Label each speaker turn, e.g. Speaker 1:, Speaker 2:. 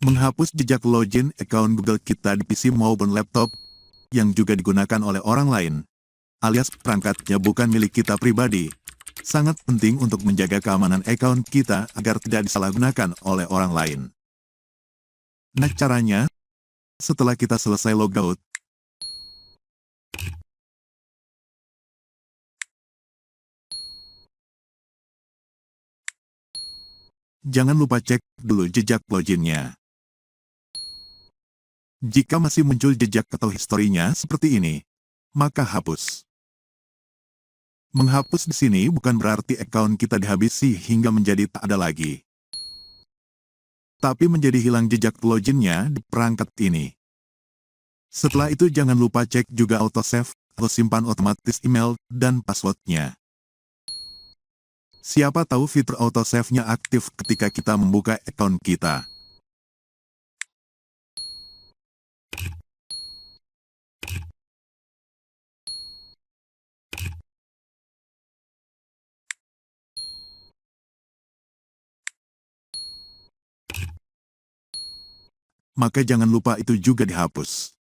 Speaker 1: Menghapus jejak login akun Google kita di PC maupun laptop yang juga digunakan oleh orang lain, alias perangkatnya bukan milik kita pribadi, sangat penting untuk menjaga keamanan akun kita agar tidak disalahgunakan oleh orang lain. Nah, caranya, setelah kita selesai logout, jangan lupa cek dulu jejak loginnya. Jika masih muncul jejak atau historinya seperti ini, maka hapus. Menghapus di sini bukan berarti akun kita dihabisi hingga menjadi tak ada lagi, tapi menjadi hilang jejak loginnya di perangkat ini. Setelah itu jangan lupa cek juga autosave atau simpan otomatis email dan passwordnya. Siapa tahu fitur autosave-nya aktif ketika kita membuka akun kita. Maka jangan lupa itu juga dihapus.